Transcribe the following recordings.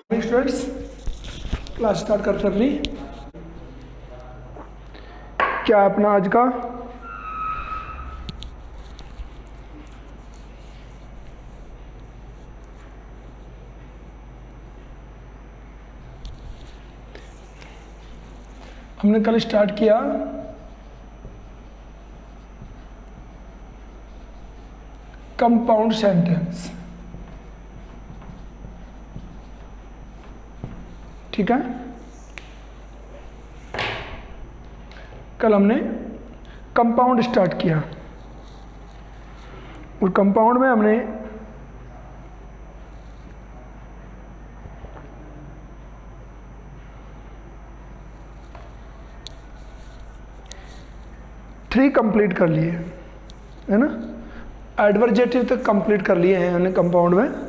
Students, class start करते हैं अपनी। क्या अपना आज का हमने कल स्टार्ट किया कंपाउंड सेंटेंस, ठीक है। कल हमने कंपाउंड स्टार्ट किया और कंपाउंड में हमने थ्री कंप्लीट कर लिए, है ना। एडवर्जेटिव तक कंप्लीट कर लिए हैं हमने कंपाउंड में।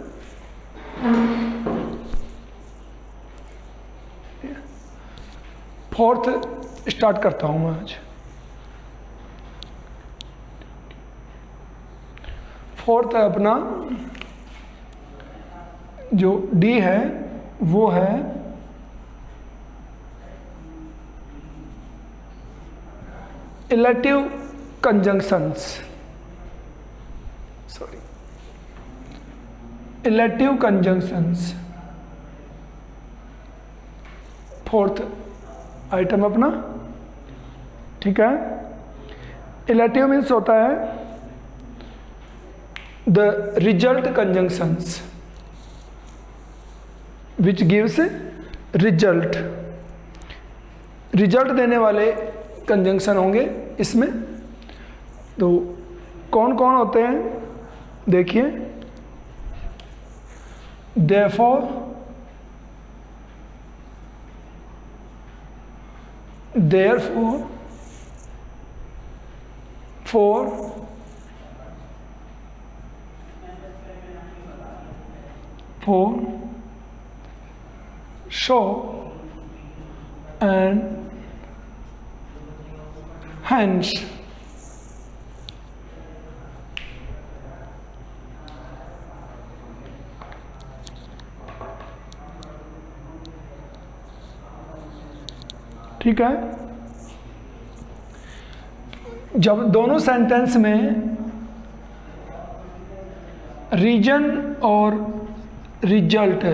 फोर्थ स्टार्ट करता हूं मैं आज। फोर्थ है अपना जो डी है वो है elective conjunctions, elective conjunctions. Fourth item अपना, ठीक है। इलेक्टिव मीन्स होता है the result conjunctions which gives result, result देने वाले कंजंक्शन होंगे इसमें। तो कौन कौन होते हैं देखिए, therefore, therefore, for, so and hence। ठीक है। जब दोनों सेंटेंस में रीजन और रिजल्ट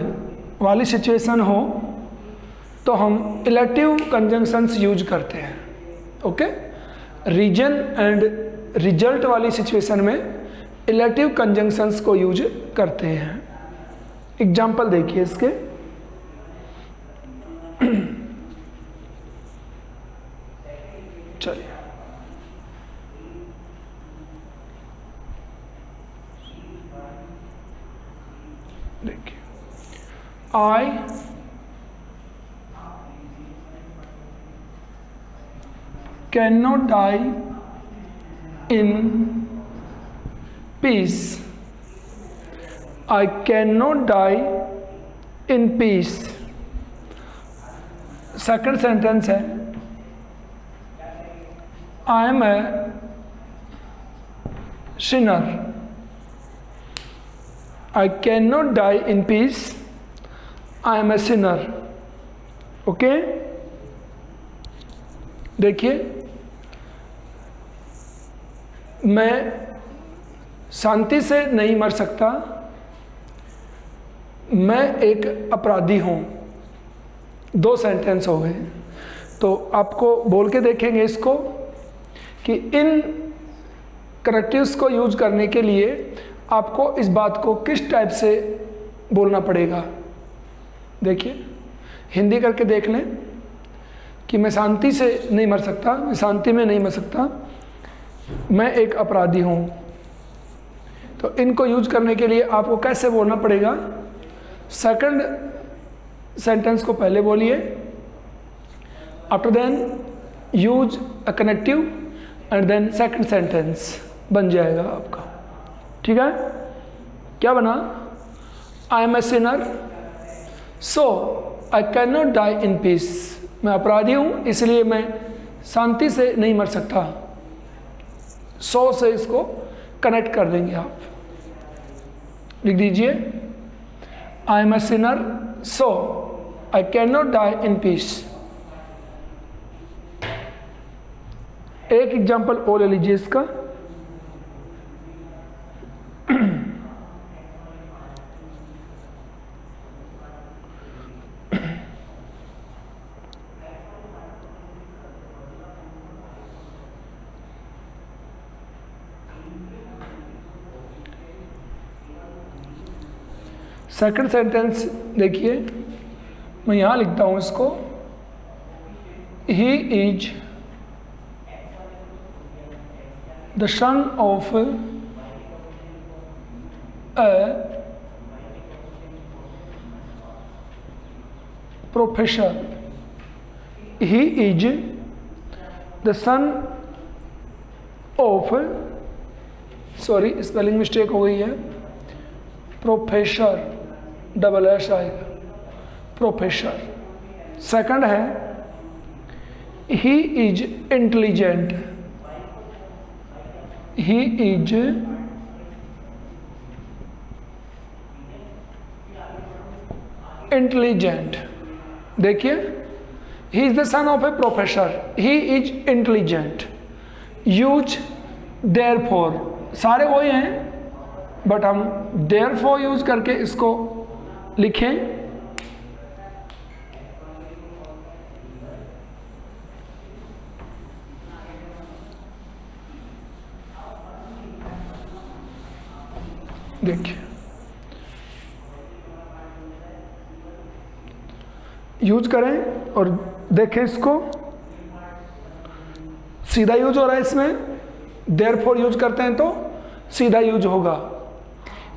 वाली सिचुएशन हो तो हम इलेक्टिव कंजंक्शंस यूज करते हैं, ओके। रीजन एंड रिजल्ट वाली सिचुएशन में इलेक्टिव कंजंक्शंस को यूज करते हैं। एग्जाम्पल देखिए इसके। चलिए देखिए, I cannot die in peace, I cannot die in peace। Second sentence है I am a sinner, I cannot die in peace, I am a sinner, okay. देखिए, मैं शांति से नहीं मर सकता, मैं एक अपराधी हूं। दो सेंटेंस हो गए। तो आपको बोल के देखेंगे इसको कि इन करेक्टिव्स को यूज करने के लिए आपको इस बात को किस टाइप से बोलना पड़ेगा। देखिए, हिंदी करके देख लें कि मैं शांति से नहीं मर सकता, मैं शांति में नहीं मर सकता, मैं एक अपराधी हूँ। तो इनको यूज करने के लिए आपको कैसे बोलना पड़ेगा। सेकंड सेंटेंस को पहले बोलिए, after then use a connective and then second sentence बन जाएगा आपका, ठीक है। क्या बना, I am a sinner so I can not die in peace, मैं अपराधी हूं इसलिए मैं शांति से नहीं मर सकता। सो से इसको कनेक्ट कर देंगे आप, लिख दीजिए I am a sinner so I can not die in peace. एक एग्जाम्पल और ले लीजिए इसका। सेकंड सेंटेंस देखिए, मैं यहां लिखता हूं इसको, he is the son of a professor. He is the son of, sorry spelling mistake हो गई है, प्रोफेसर, डबल एस आएगा, प्रोफेसर। सेकंड है he is intelligent, he is intelligent. देखिए, he is the son of a professor, he is intelligent. Use therefore, सारे वही हैं but हम देयरफॉर यूज करके इसको लिखें। देखिए, यूज करें और देखें इसको, सीधा यूज हो रहा है इसमें, देयरफॉर यूज करते हैं तो सीधा यूज होगा।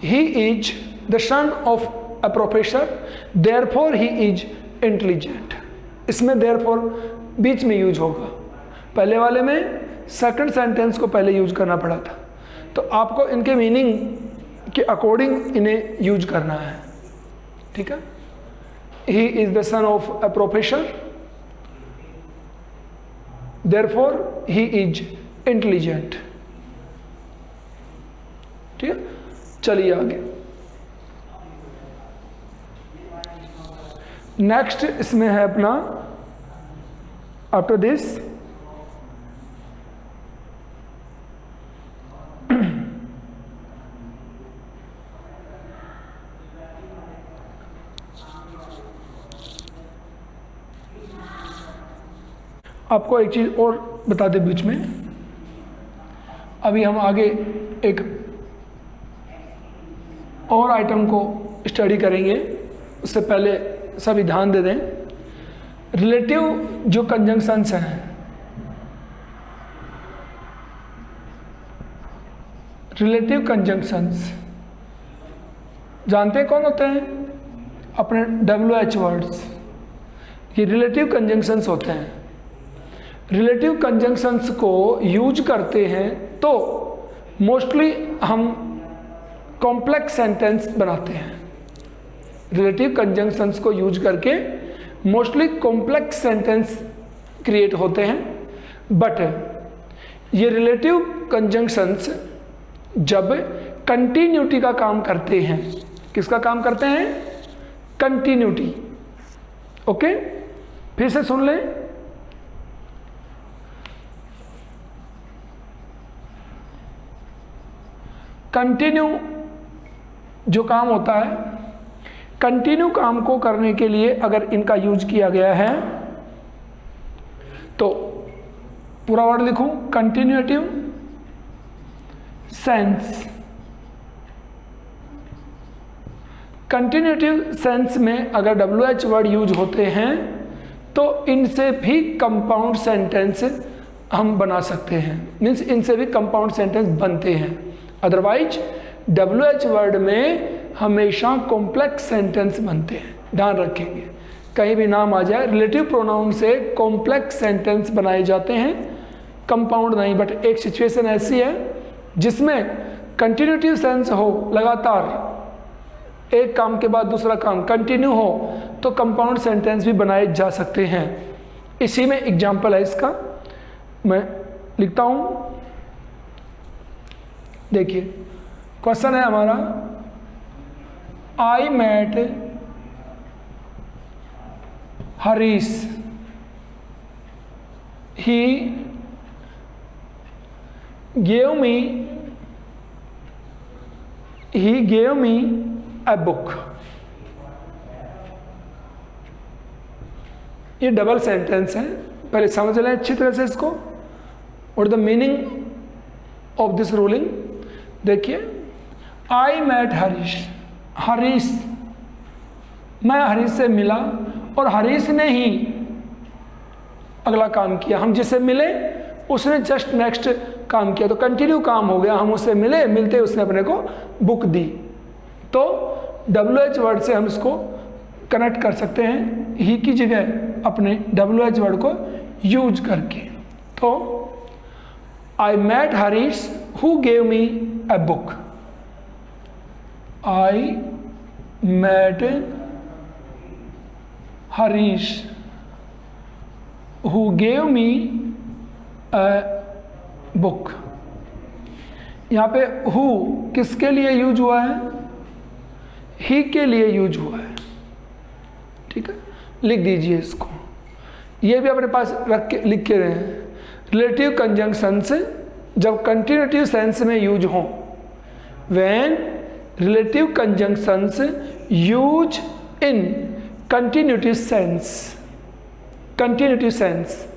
ही is the son of a professor, therefore he is intelligent. इसमें देयरफॉर बीच में यूज होगा, पहले वाले में सेकंड सेंटेंस को पहले यूज करना पड़ा था, तो आपको इनके मीनिंग के अकॉर्डिंग इन्हें यूज करना है। ठीक है, he is the son of a professor, therefore he is intelligent। ठीक है, चलिए आगे। नेक्स्ट इसमें है अपना, आफ्टर दिस आपको एक चीज़ और बता दें बीच में, अभी हम आगे एक और आइटम को स्टडी करेंगे, उससे पहले सभी ध्यान दे दें। रिलेटिव जो कंजंक्शंस हैं, रिलेटिव कंजंक्शंस जानते हैं कौन होते हैं? अपने WH वर्ड्स, ये रिलेटिव कंजंक्शंस होते हैं। रिलेटिव कंजंक्शंस को यूज करते हैं तो मोस्टली हम कॉम्प्लेक्स सेंटेंस बनाते हैं। रिलेटिव कंजंक्शंस को यूज करके मोस्टली कॉम्प्लेक्स सेंटेंस क्रिएट होते हैं। बट ये रिलेटिव कंजंक्शंस जब कंटिन्यूटी का काम करते हैं, किसका काम करते हैं? कंटिन्यूटी। ओके, फिर से सुन लें। कंटिन्यू जो काम होता है, कंटिन्यू काम को करने के लिए अगर इनका यूज किया गया है तो पूरा वर्ड लिखूं, कंटिन्यूटिव सेंस। कंटिन्यूटिव सेंस में अगर WH वर्ड यूज होते हैं तो इनसे भी कंपाउंड सेंटेंस हम बना सकते हैं, मीन्स इनसे भी कंपाउंड सेंटेंस बनते हैं। अदरवाइज WH वर्ड में हमेशा कॉम्प्लेक्स सेंटेंस बनते हैं, ध्यान रखेंगे। कहीं भी नाम आ जाए, रिलेटिव प्रोनाउन से कॉम्प्लेक्स सेंटेंस बनाए जाते हैं, कंपाउंड नहीं। बट एक सिचुएशन ऐसी है जिसमें कंटिन्यूटिव सेंस हो, लगातार एक काम के बाद दूसरा काम कंटिन्यू हो, तो कंपाउंड सेंटेंस भी बनाए जा सकते हैं। इसी में एग्जाम्पल है इसका, मैं लिखता हूँ। देखिए, क्वेश्चन है हमारा, I met Harish, he gave me a book। ये डबल सेंटेंस है, पहले समझ लें अच्छी तरह से इसको। और the meaning of this ruling देखिए, आई मेट हरीश, हरीश, मैं हरीश से मिला और हरीश ने ही अगला काम किया। हम जिससे मिले उसने जस्ट नेक्स्ट काम किया, तो कंटिन्यू काम हो गया। हम उससे मिले, मिलते उसने अपने को बुक दी। तो WH वर्ड से हम इसको कनेक्ट कर सकते हैं, ही की जगह अपने WH वर्ड को यूज करके। तो I met Harish who gave me a book. I met Harish who gave me a book. यहाँ पे हु किसके लिए यूज हुआ है? ही के लिए यूज हुआ है। ठीक है, लिख दीजिए इसको। ये भी अपने पास रख के लिख के रहे हैं। रिलेटिव कंजंक्शंस जब कंटिन्यूटिव सेंस में यूज हों, when relative conjunctions use in continuative sense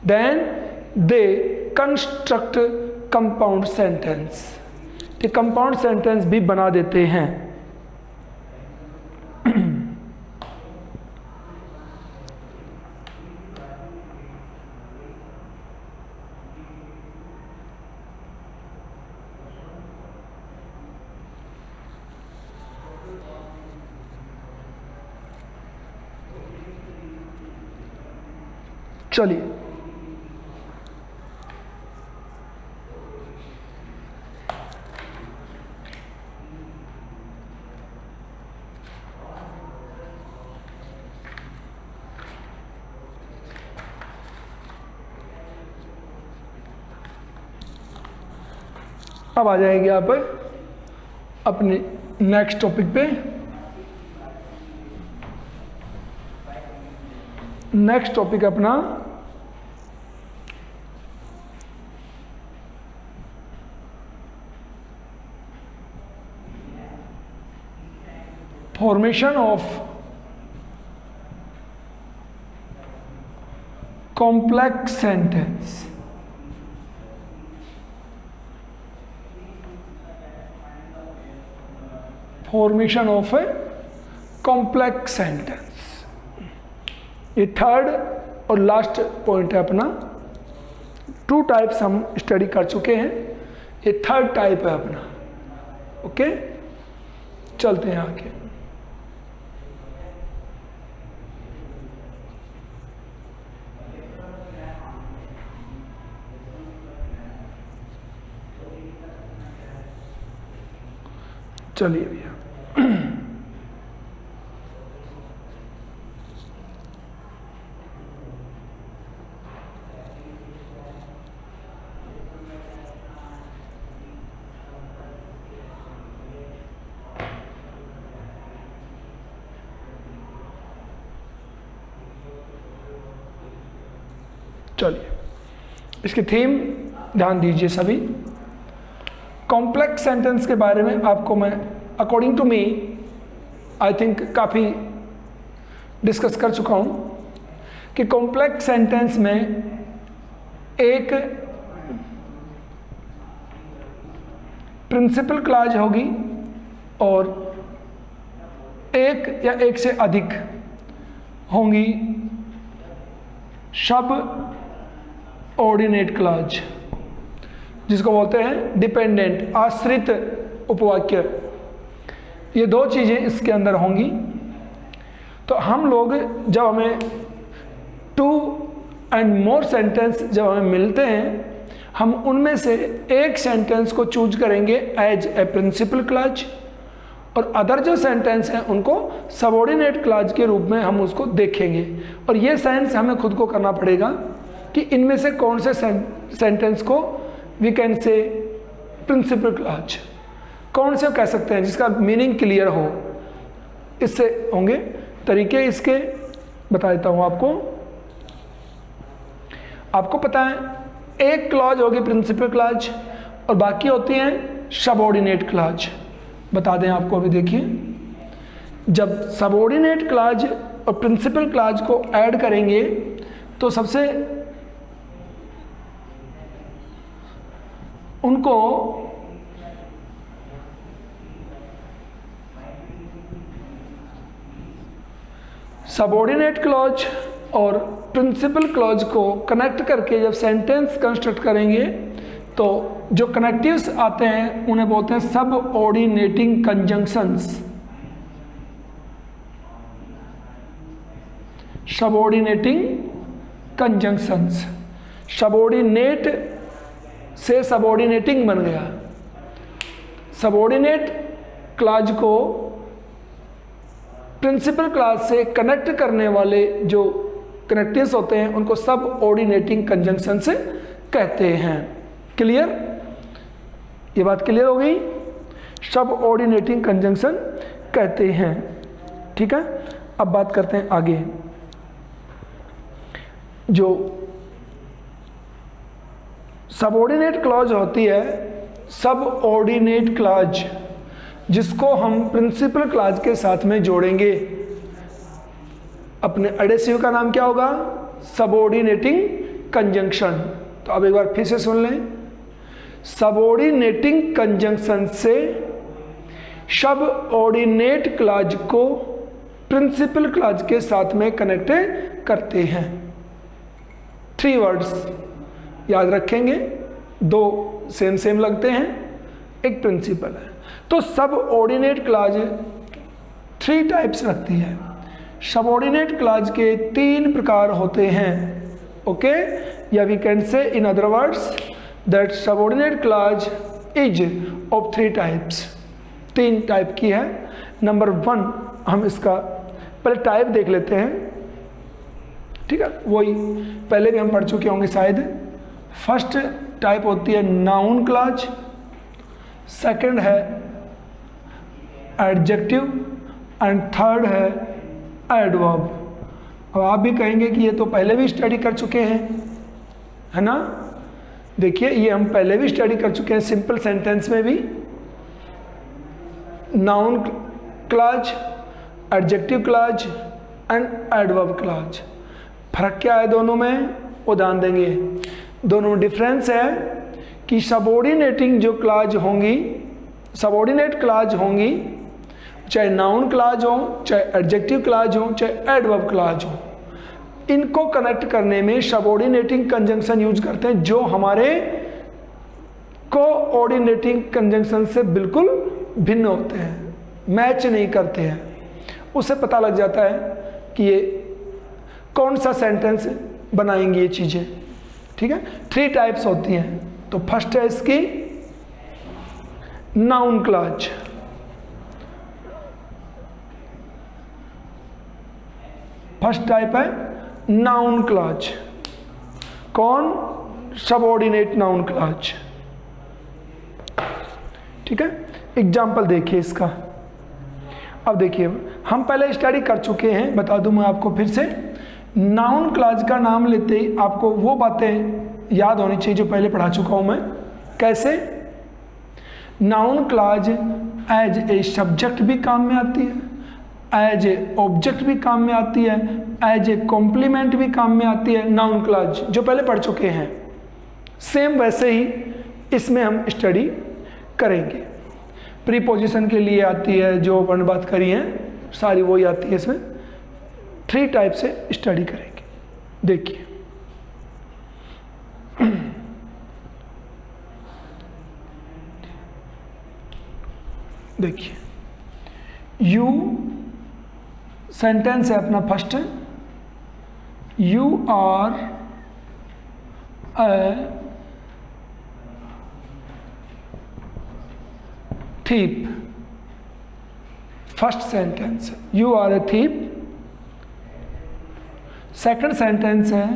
then they construct compound sentence. ये कंपाउंड सेंटेंस भी बना देते हैं। चलिए अब आ जाएंगे आप अपने नेक्स्ट टॉपिक पे। नेक्स्ट टॉपिक अपना formation of complex sentence. Formation of a complex sentence, ये थर्ड और लास्ट पॉइंट है अपना। 2 टाइप्स हम स्टडी कर चुके हैं, ये थर्ड टाइप है अपना। ओके, चलते हैं आगे। चलिए भैया, चलिए इसकी थीम ध्यान दीजिए सभी। कॉम्प्लेक्स सेंटेंस के बारे में आपको मैं according to me I think काफ़ी डिस्कस कर चुका हूँ कि कॉम्प्लेक्स सेंटेंस में एक प्रिंसिपल क्लॉज होगी और एक या एक से अधिक होंगी सब ऑर्डिनेट क्लॉज, जिसको बोलते हैं डिपेंडेंट, आश्रित उपवाक्य। ये 2 चीज़ें इसके अंदर होंगी। तो हम लोग जब हमें 2 एंड मोर सेंटेंस जब हमें मिलते हैं, हम उनमें से एक सेंटेंस को चूज करेंगे एज ए प्रिंसिपल क्लॉज और अदर जो सेंटेंस हैं उनको सबऑर्डिनेट क्लॉज के रूप में हम उसको देखेंगे। और ये सेंस हमें खुद को करना पड़ेगा कि इनमें से कौन से सेंटेंस को we can say principal clause, कौन से कह सकते हैं जिसका मीनिंग क्लियर हो। इससे होंगे तरीके इसके बता देता हूं आपको। आपको पता है एक क्लॉज होगी प्रिंसिपल क्लॉज और बाकी होती हैं सबऑर्डिनेट क्लॉज। बता दें आपको, अभी देखिए, जब सबऑर्डिनेट क्लॉज और प्रिंसिपल क्लॉज को ऐड करेंगे तो सबसे उनको सबऑर्डिनेट क्लॉज और प्रिंसिपल क्लॉज को कनेक्ट करके जब सेंटेंस कंस्ट्रक्ट करेंगे तो जो कनेक्टिव्स आते हैं उन्हें बोलते हैं subordinating conjunctions. Subordinating conjunctions, subordinate से सबऑर्डिनेटिंग बन गया। सबऑर्डिनेट क्लॉज को प्रिंसिपल क्लॉज से कनेक्ट करने वाले जो कनेक्टिव्स होते हैं उनको सबऑर्डिनेटिंग कंजंक्शन से कहते हैं। क्लियर? ये बात क्लियर हो गई? सबऑर्डिनेटिंग कंजंक्शन कहते हैं। ठीक है, अब बात करते हैं आगे। जो सबऑर्डिनेट क्लॉज होती है, सबऑर्डिनेट क्लॉज जिसको हम प्रिंसिपल क्लॉज के साथ में जोड़ेंगे, अपने एडेसिव का नाम क्या होगा? Subordinating conjunction. तो अब एक बार फिर से सुन लें, सबऑर्डिनेटिंग कंजंक्शन से सबऑर्डिनेट क्लॉज को प्रिंसिपल क्लॉज के साथ में कनेक्ट करते हैं। 3 वर्ड्स याद रखेंगे, 2 सेम लगते हैं, एक प्रिंसिपल है। तो सबऑर्डिनेट क्लॉज 3 टाइप्स रखती है। सबऑर्डिनेट क्लॉज के 3 प्रकार होते हैं। ओके, या we can say in other words that subordinate clause is of 3 types. 3 type की है। नंबर 1, हम इसका पहले टाइप देख लेते हैं। ठीक है, वही पहले भी हम पढ़ चुके होंगे शायद। फर्स्ट टाइप होती है नाउन क्लॉज, सेकंड है एडजेक्टिव एंड थर्ड है एडवर्ब। अब आप भी कहेंगे कि ये तो पहले भी स्टडी कर चुके हैं, है ना? देखिए, ये हम पहले भी स्टडी कर चुके हैं सिंपल सेंटेंस में भी। Noun clause, adjective clause and adverb clause. फर्क क्या है दोनों में, वो ध्यान देंगे। दोनों में डिफरेंस है कि सबऑर्डिनेटिंग जो क्लॉज होंगी, सबऑर्डिनेट क्लॉज होंगी, चाहे नाउन क्लॉज हो, चाहे एडजेक्टिव क्लॉज हो, चाहे एडवर्ब क्लॉज हो, इनको कनेक्ट करने में सबऑर्डिनेटिंग कंजंक्शन यूज करते हैं जो हमारे कोऑर्डिनेटिंग कंजंक्शन से बिल्कुल भिन्न होते हैं, मैच नहीं करते हैं। उससे पता लग जाता है कि ये कौन सा सेंटेंस बनाएंगी ये चीज़ें। ठीक है, 3 टाइप्स होती हैं। तो फर्स्ट है इसकी नाउन क्लॉज। फर्स्ट टाइप है नाउन क्लॉज। कौन? Subordinate noun clause. ठीक है, एग्जाम्पल देखिए इसका। अब देखिए, हम पहले स्टडी कर चुके हैं, बता दूं मैं आपको फिर से। नाउन क्लॉज का नाम लेते ही आपको वो बातें याद होनी चाहिए जो पहले पढ़ा चुका हूं मैं। कैसे? Noun clause as a subject भी काम में आती है, एज ए ऑब्जेक्ट भी काम में आती है, एज ए कॉम्प्लीमेंट भी काम में आती है। नाउन क्लॉज जो पहले पढ़ चुके हैं, सेम वैसे ही इसमें हम स्टडी करेंगे। प्रीपोजिशन के लिए आती है, जो अपन बात करी है सारी वही आती है इसमें। 3 टाइप से स्टडी करेंगे। देखिए, देखिए, यू सेंटेंस है अपना first. You are a thief। First sentence, you are a thief। Second sentence है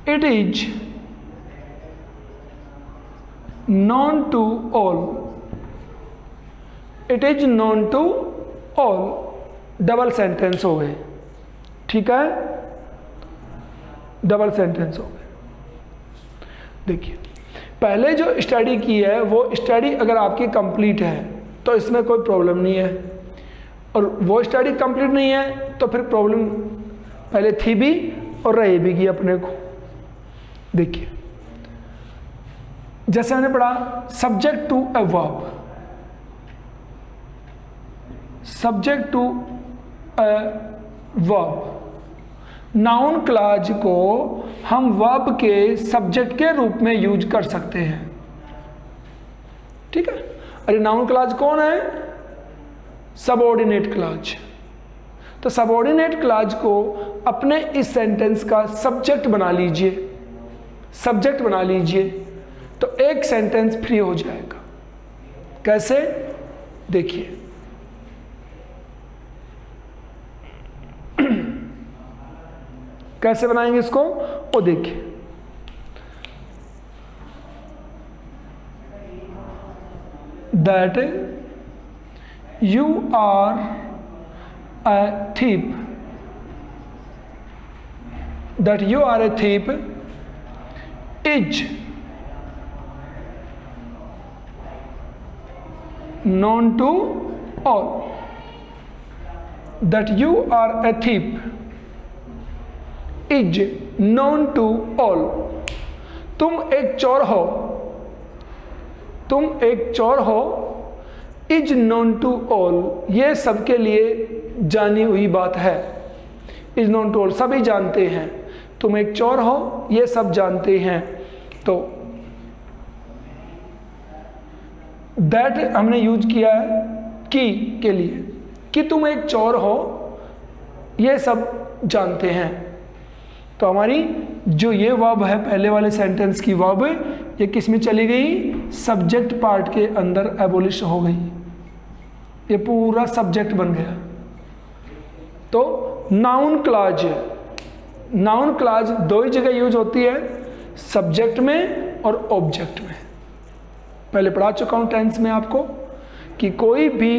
it is known to all। It is known to all, double sentence हो गए। ठीक है, डबल सेंटेंस हो गए। देखिए पहले जो स्टडी की है वो स्टडी अगर आपकी कंप्लीट है तो इसमें कोई प्रॉब्लम नहीं है, और वो स्टडी कंप्लीट नहीं है तो फिर प्रॉब्लम पहले थी भी और रहेगी अपने को। देखिए जैसे हमने पढ़ा subject to a verb, subject to a verb, noun clause को हम वर्ब के सब्जेक्ट के रूप में यूज कर सकते हैं। ठीक है, अरे नाउन क्लॉज कौन है? Subordinate clause. तो सबऑर्डिनेट क्लॉज को अपने इस सेंटेंस का सब्जेक्ट बना लीजिए, सब्जेक्ट बना लीजिए, तो एक सेंटेंस फ्री हो जाएगा। कैसे? देखिए कैसे बनाएंगे इसको, वो देखिए। That you are a thief, that you are a thief is known to all, that you are a thief is known to all, तुम एक चोर हो, तुम एक चोर हो, इज नोन टू ऑल, ये सबके लिए जानी हुई बात है। इज नोन टू ऑल, सभी जानते हैं, तुम एक चोर हो ये सब जानते हैं। तो दैट हमने यूज किया है की के लिए, कि तुम एक चोर हो ये सब जानते हैं। तो हमारी जो ये वर्ब है पहले वाले सेंटेंस की वर्ब, ये किस में चली गई? सब्जेक्ट पार्ट के अंदर एबोलिश हो गई, ये पूरा सब्जेक्ट बन गया। तो नाउन क्लॉज, नाउन क्लॉज दो ही जगह यूज होती है, सब्जेक्ट में और ऑब्जेक्ट में। पहले पढ़ा चुका हूं टेंस में आपको कि कोई भी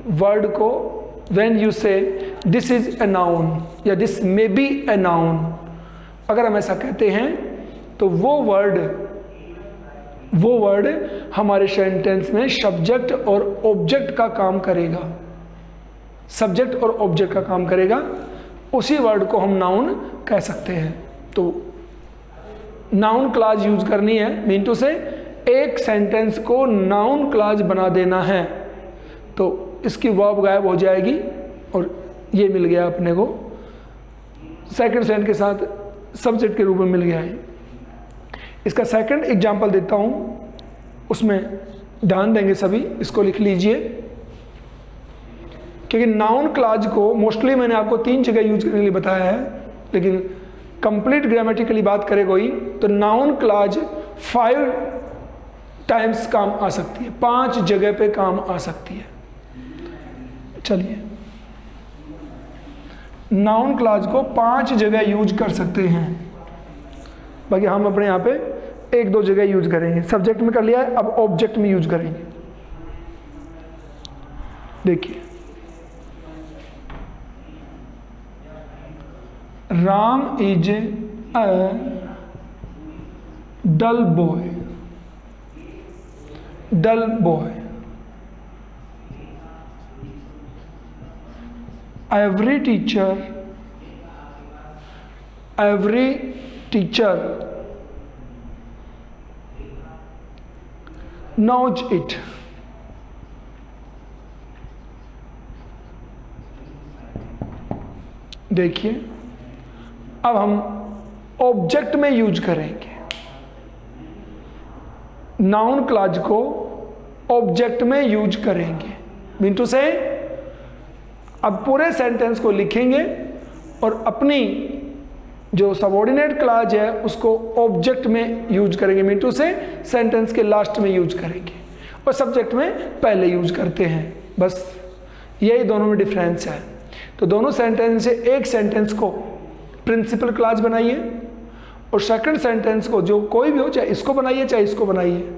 वर्ड को व्हेन यू से दिस इज ए नाउन या this may be a noun, अगर हम ऐसा कहते हैं तो वो वर्ड हमारे सेंटेंस में सब्जेक्ट और ऑब्जेक्ट का काम करेगा, सब्जेक्ट और ऑब्जेक्ट का काम करेगा, उसी वर्ड को हम नाउन कह सकते हैं। तो नाउन क्लॉज यूज करनी है, मीन टू से एक सेंटेंस को नाउन क्लॉज बना देना है, तो इसकी वर्ब गायब हो जाएगी और ये मिल गया अपने को, सेकंड सेंटेंस के साथ सब्जेक्ट के रूप में मिल गया है। इसका सेकंड एग्जांपल देता हूं, उसमें ध्यान देंगे सभी, इसको लिख लीजिए। क्योंकि नाउन क्लॉज को मोस्टली मैंने आपको 3 जगह यूज करने के लिए बताया है, लेकिन कंप्लीट ग्रामेटिकली बात करे कोई तो नाउन क्लॉज 5 टाइम्स काम आ सकती है, 5 जगह पे काम आ सकती है। चलिए नाउन क्लॉज को 5 जगह यूज कर सकते हैं, बाकी हम अपने यहाँ पे 1-2 जगह यूज करेंगे। सब्जेक्ट में कर लिया है, अब ऑब्जेक्ट में यूज करेंगे। देखिए Ram is a dull boy, dull boy. every teacher knows it, देखिए अब हम ऑब्जेक्ट में यूज करेंगे, नाउन क्लॉज को ऑब्जेक्ट में यूज करेंगे। मीन टू से अब पूरे सेंटेंस को लिखेंगे और अपनी जो सबऑर्डिनेट क्लॉज है उसको ऑब्जेक्ट में यूज करेंगे, मीन टू से सेंटेंस के लास्ट में यूज करेंगे, और सब्जेक्ट में पहले यूज करते हैं। बस यही दोनों में डिफरेंस है। तो दोनों सेंटेंस से एक सेंटेंस को प्रिंसिपल क्लॉज बनाइए और सेकंड सेंटेंस को जो कोई भी हो, चाहे इसको बनाइए चाहे इसको बनाइए,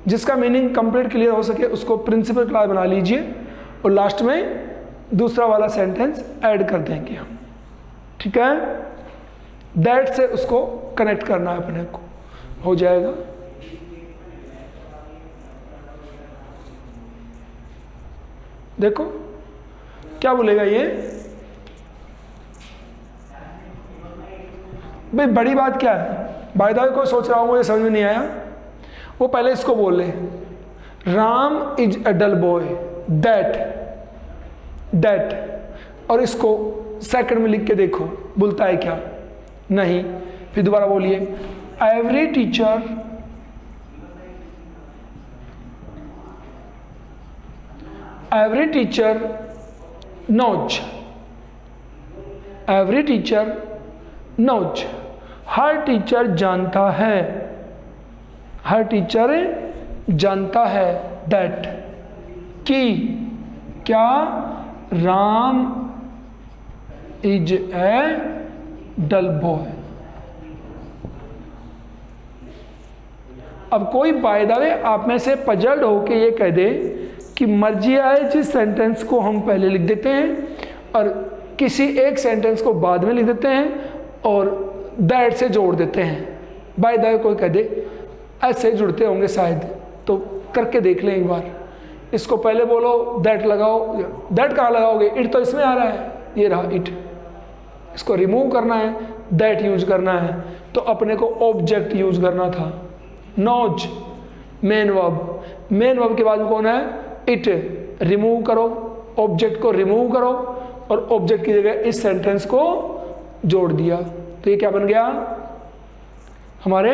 जिसका मीनिंग कंप्लीट क्लियर हो सके उसको प्रिंसिपल क्लॉज बना लीजिए और लास्ट में दूसरा वाला सेंटेंस ऐड कर देंगे हम। ठीक है, दैट से उसको कनेक्ट करना है अपने को, हो जाएगा। देखो क्या बोलेगा ये, भाई बड़ी बात क्या है, बाय द वे कोई सोच रहा हूँ मुझे समझ में नहीं आया, वो पहले इसको बोले Ram is a dull boy, that, और इसको सेकंड में लिख के देखो बोलता है क्या, नहीं। फिर दोबारा बोलिए एवरी टीचर नोज, हर टीचर जानता है, दैट कि क्या Ram is a dull boy. अब कोई बाय द वे आप में से पजल्ड होके ये कह दे कि मर्जी आए जिस सेंटेंस को हम पहले लिख देते हैं और किसी एक सेंटेंस को बाद में लिख देते हैं और दैट से जोड़ देते हैं, बाय द वे कोई कह दे, ऐसे जुड़ते होंगे शायद, तो करके देख लें एक बार। इसको पहले बोलो दैट लगाओ, दैट कहाँ लगाओगे, इट तो इसमें आ रहा है, ये रहा इट, इसको रिमूव करना है, दैट यूज करना है, तो अपने को ऑब्जेक्ट यूज करना था। नोज मेन वर्ब के बाद में कौन है, इट, रिमूव करो, ऑब्जेक्ट को रिमूव करो और ऑब्जेक्ट की जगह इस सेंटेंस को जोड़ दिया, तो ये क्या बन गया, हमारे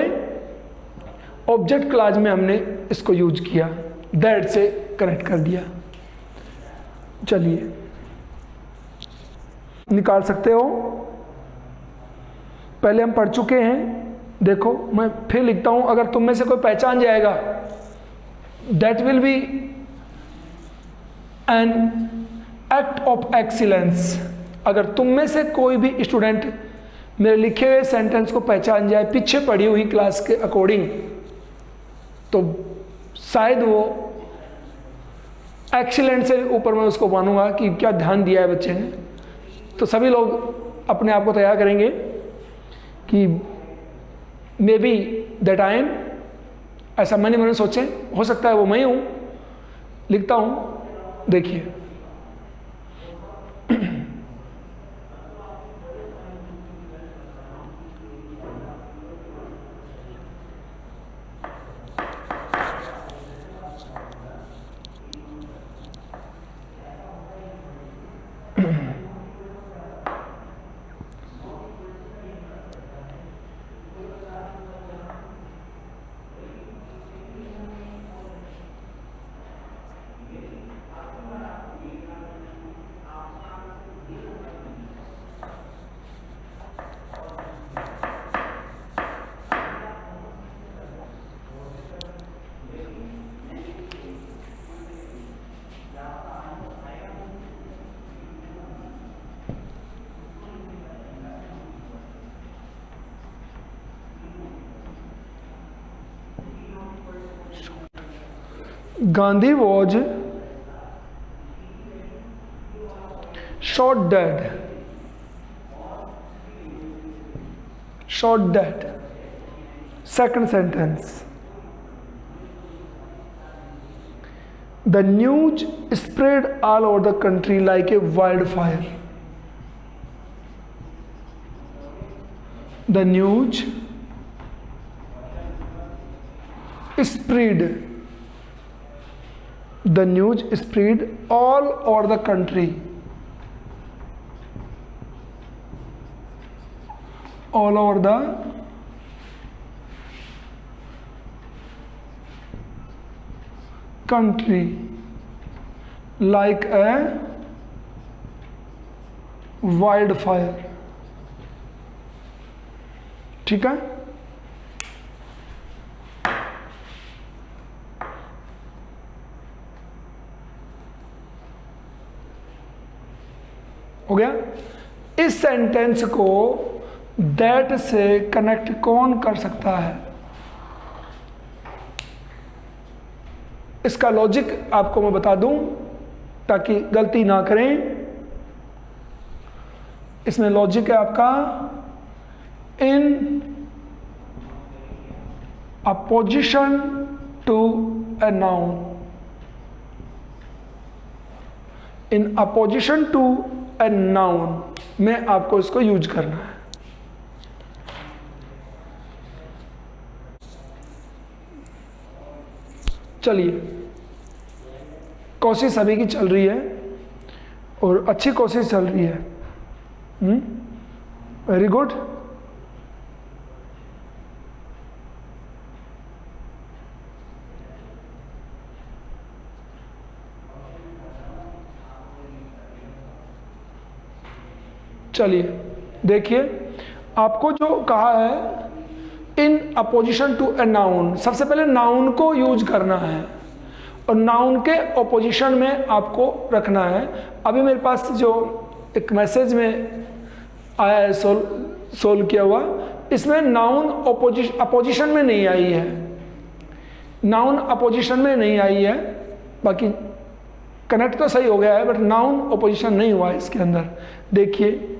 ऑब्जेक्ट क्लास में हमने इसको यूज किया, दैट से कनेक्ट कर दिया। चलिए निकाल सकते हो, पहले हम पढ़ चुके हैं। देखो मैं फिर लिखता हूं, अगर तुम में से कोई पहचान जाएगा, that will be an act of excellence. अगर तुम में से कोई भी स्टूडेंट मेरे लिखे हुए सेंटेंस को पहचान जाए पीछे पढ़ी हुई क्लास के अकॉर्डिंग, तो शायद वो एक्सीलेंट से ऊपर मैं उसको मानूंगा कि क्या ध्यान दिया है बच्चे ने। तो सभी लोग अपने आप को तैयार करेंगे कि may be that I am, ऐसा मैंने सोचे, हो सकता है वो मैं हूं। लिखता हूं, देखिए Gandhi was shot dead. Second sentence. The news spread all over the country like a wildfire. The news spread. The news spread all over the country. All over the country like a wildfire. ठीक है, हो गया। इस sentence को that से connect कौन कर सकता है, इसका लॉजिक आपको मैं बता दूं ताकि गलती ना करें। इसमें लॉजिक है आपका in apposition to a noun, in apposition to a noun में आपको इसको यूज करना है। चलिए, कोशिश सभी की चल रही है और अच्छी कोशिश चल रही है। Very good. चलिए देखिए, आपको जो कहा है in apposition to a noun, सबसे पहले नाउन को यूज करना है और नाउन के अपोजिशन में आपको रखना है। अभी मेरे पास जो एक मैसेज में आया है सोल्व किया हुआ, इसमें नाउन अपोजिशन में नहीं आई है, नाउन अपोजिशन में नहीं आई है, बाकी कनेक्ट तो सही हो गया है बट नाउन अपोजिशन नहीं हुआ है इसके अंदर। देखिए,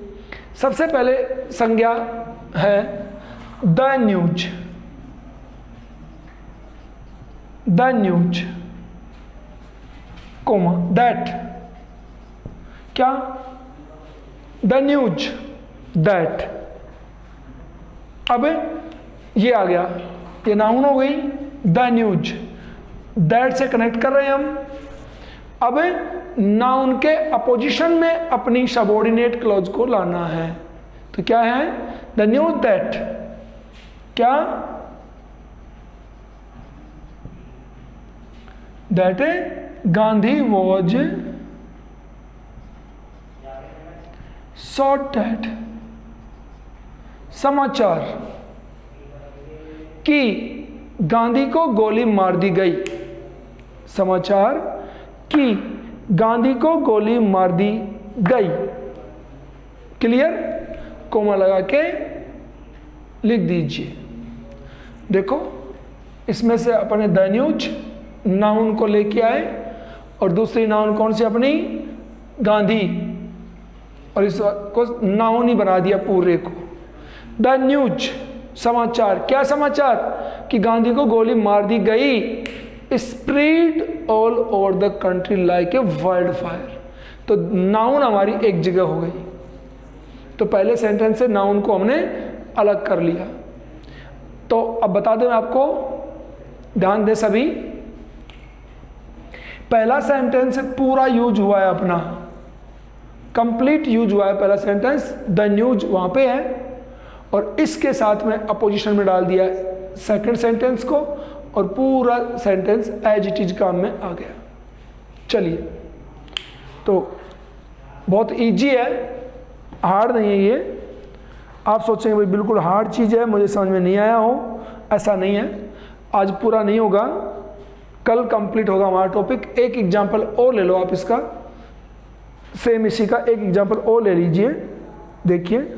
सबसे पहले संज्ञा है the news, the news comma that, क्या द न्यूज दैट। अब ये आ गया, ये नाउन हो गई द न्यूज, दैट से कनेक्ट कर रहे हैं हम। अब नाउन के अपोजिशन में अपनी सबऑर्डिनेट क्लॉज को लाना है, तो क्या है द न्यूज दैट, क्या that Gandhi was shot dead, समाचार कि गांधी को गोली मार दी गई, समाचार कि गांधी को गोली मार दी गई। क्लियर, कोमा लगा के लिख दीजिए। देखो, इसमें से अपने द न्यूज नाउन को लेके आए और दूसरी नाउन कौन सी अपनी गांधी, और इसको नाउन ही बना दिया पूरे को। द न्यूज समाचार, क्या समाचार कि गांधी को गोली मार दी गई, spread all over the country like a wild fire. तो नाउन हमारी एक जगह हो गई, तो पहले सेंटेंस से नाउन को हमने अलग कर लिया। तो अब बता दें आपको, ध्यान दें सभी, पहला सेंटेंस पूरा यूज हुआ है अपना, कंप्लीट यूज हुआ है पहला सेंटेंस, द न्यूज वहां पे है और इसके साथ में अपोजिशन में डाल दिया सेकंड सेंटेंस को और पूरा सेंटेंस एज इट इज काम में आ गया। चलिए, तो बहुत इजी है, हार्ड नहीं है ये। आप सोचेंगे भाई बिल्कुल हार्ड चीज़ है, मुझे समझ में नहीं आया हो, ऐसा नहीं है। आज पूरा नहीं होगा, कल कंप्लीट होगा हमारा टॉपिक। एक एग्जाम्पल और ले लो आप इसका, सेम इसी का एक एग्जाम्पल और ले लीजिए। देखिए,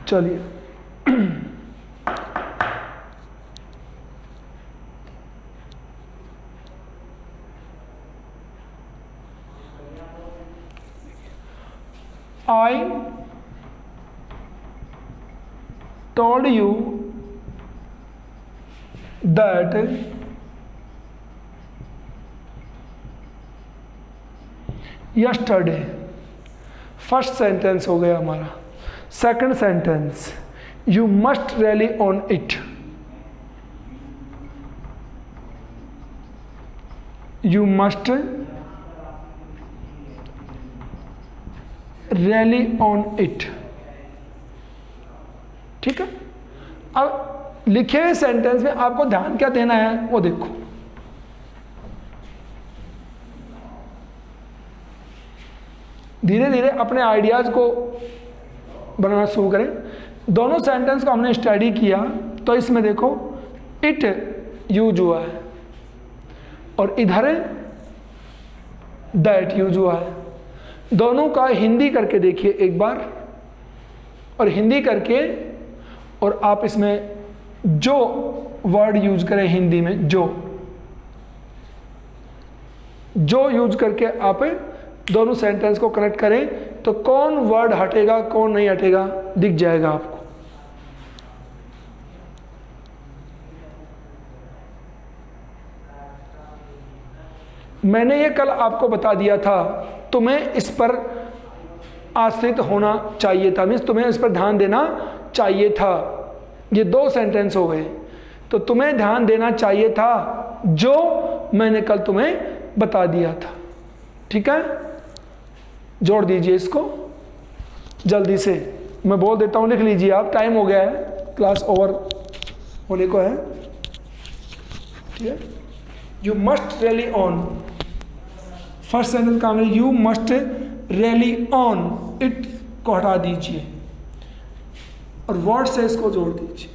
चलिए I told you that yesterday, first sentence हो गया हमारा। Second sentence, you must rally on it, you must rally on it. ठीक है, अब लिखे हुए सेंटेंस में आपको ध्यान क्या देना है वो देखो। धीरे धीरे अपने आइडियाज को बनाना शुरू करें। दोनों सेंटेंस को हमने स्टडी किया तो इसमें देखो इट यूज हुआ है और इधर दैट यूज हुआ है। दोनों का हिंदी करके देखिए एक बार, और हिंदी करके और आप इसमें जो वर्ड यूज करें हिंदी में, जो जो यूज करके आप दोनों सेंटेंस को कनेक्ट करें तो कौन वर्ड हटेगा कौन नहीं हटेगा दिख जाएगा आपको। मैंने ये कल आपको बता दिया था, तुम्हें इस पर आश्रित होना चाहिए था, मीन्स तुम्हें इस पर ध्यान देना चाहिए था। ये 2 सेंटेंस हो गए, तो तुम्हें ध्यान देना चाहिए था जो मैंने कल तुम्हें बता दिया था। ठीक है, जोड़ दीजिए इसको जल्दी से, मैं बोल देता हूँ, लिख लीजिए आप, टाइम हो गया है, क्लास ओवर होने को है। ठीक है, you must rally on, first sentence काम है you must rally on it को हटा दीजिए और वर्ड से इसको जोड़ दीजिए।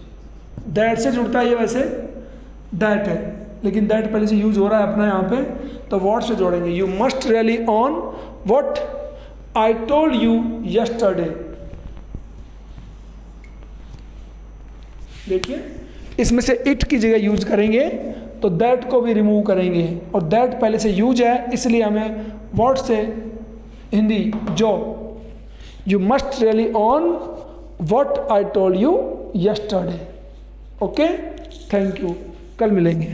दैट से जुड़ता है ये, वैसे दैट है लेकिन दैट पहले से यूज हो रहा है अपना यहाँ पे, तो वर्ड से जोड़ेंगे। You must rally on what I told you yesterday. देखिए इसमें से इट की जगह यूज करेंगे तो दैट को भी रिमूव करेंगे, और दैट पहले से यूज है इसलिए हमें वर्ड से हिंदी जो, you must rally on what I told you yesterday. Okay, thank you, कल मिलेंगे।